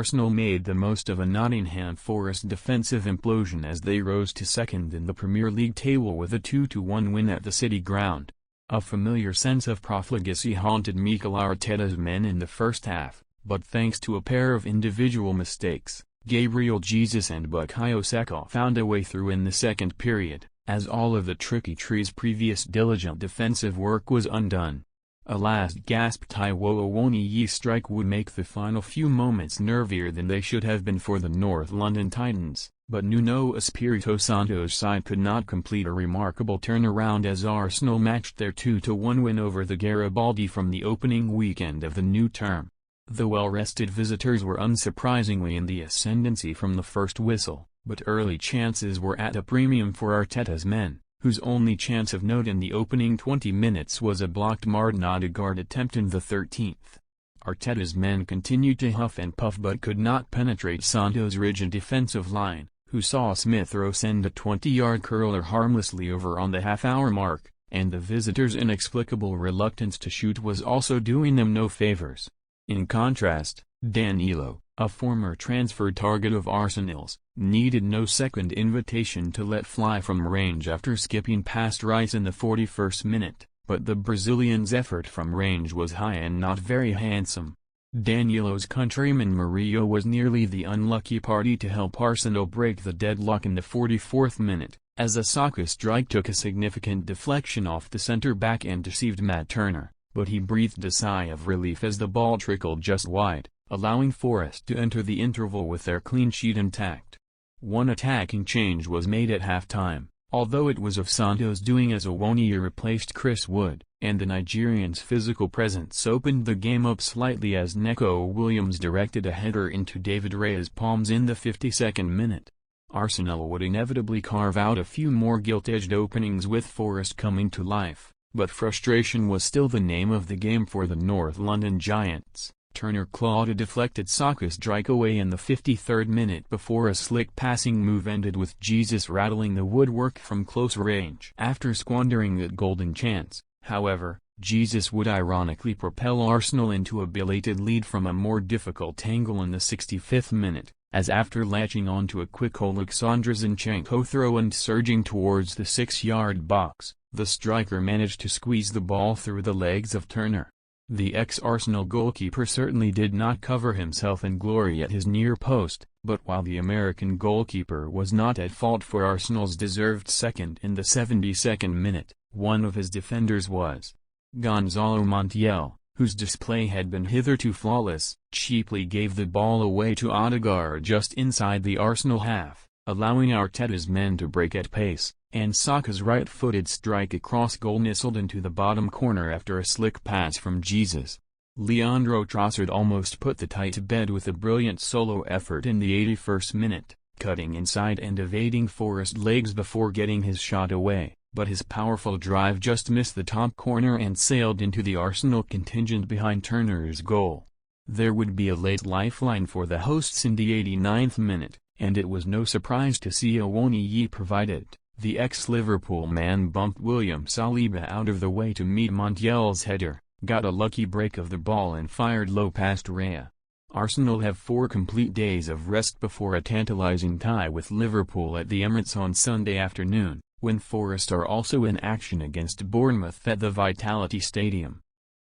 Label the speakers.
Speaker 1: Arsenal made the most of a Nottingham Forest defensive implosion as they rose to second in the Premier League table with a 2-1 win at the City Ground. A familiar sense of profligacy haunted Mikel Arteta's men in the first half, but thanks to a pair of individual mistakes, Gabriel Jesus and Bukayo Saka found a way through in the second period, as all of the tricky tree's previous diligent defensive work was undone. A last-gasp Taiwo Awoniyi strike would make the final few moments nervier than they should have been for the North London Titans, but Nuno Espirito Santo's side could not complete a remarkable turnaround as Arsenal matched their 2-1 win over the Garibaldi from the opening weekend of the new term. The well-rested visitors were unsurprisingly in the ascendancy from the first whistle, but early chances were at a premium for Arteta's men, whose only chance of note in the opening 20 minutes was a blocked Martin Odegaard attempt in the 13th. Arteta's men continued to huff and puff but could not penetrate Santo's rigid defensive line, who saw Smith Rowe send a 20-yard curler harmlessly over on the half-hour mark, and the visitors' inexplicable reluctance to shoot was also doing them no favors. In contrast, Danilo, a former transfer target of Arsenal's, needed no second invitation to let fly from range after skipping past Rice in the 41st minute, but the Brazilian's effort from range was high and not very handsome. Danilo's countryman Murillo was nearly the unlucky party to help Arsenal break the deadlock in the 44th minute, as a Saka strike took a significant deflection off the centre-back and deceived Matt Turner, but he breathed a sigh of relief as the ball trickled just wide, allowing Forest to enter the interval with their clean sheet intact. One attacking change was made at halftime, although it was of Santo's doing as Awoniyi replaced Chris Wood, and the Nigerian's physical presence opened the game up slightly as Neco Williams directed a header into David Raya's palms in the 52nd minute. Arsenal would inevitably carve out a few more gilt-edged openings with Forest coming to life, but frustration was still the name of the game for the North London Giants. Turner clawed a deflected Saka strike away in the 53rd minute before a slick passing move ended with Jesus rattling the woodwork from close range. After squandering that golden chance, however, Jesus would ironically propel Arsenal into a belated lead from a more difficult angle in the 65th minute, as after latching onto a quick Alexandre Zinchenko throw and surging towards the 6-yard box, the striker managed to squeeze the ball through the legs of Turner. The ex-Arsenal goalkeeper certainly did not cover himself in glory at his near post, but while the American goalkeeper was not at fault for Arsenal's deserved second in the 72nd minute, one of his defenders was. Gonzalo Montiel, whose display had been hitherto flawless, cheaply gave the ball away to Odegaard just inside the Arsenal half, allowing Arteta's men to break at pace, and Saka's right-footed strike across goal nestled into the bottom corner after a slick pass from Jesus. Leandro Trossard almost put the tie to bed with a brilliant solo effort in the 81st minute, cutting inside and evading Forest legs before getting his shot away, but his powerful drive just missed the top corner and sailed into the Arsenal contingent behind Turner's goal. There would be a late lifeline for the hosts in the 89th minute, and it was no surprise to see Awoniyi provide it. The ex-Liverpool man bumped William Saliba out of the way to meet Montiel's header, got a lucky break of the ball and fired low past Raya. Arsenal have 4 complete days of rest before a tantalizing tie with Liverpool at the Emirates on Sunday afternoon, when Forest are also in action against Bournemouth at the Vitality Stadium.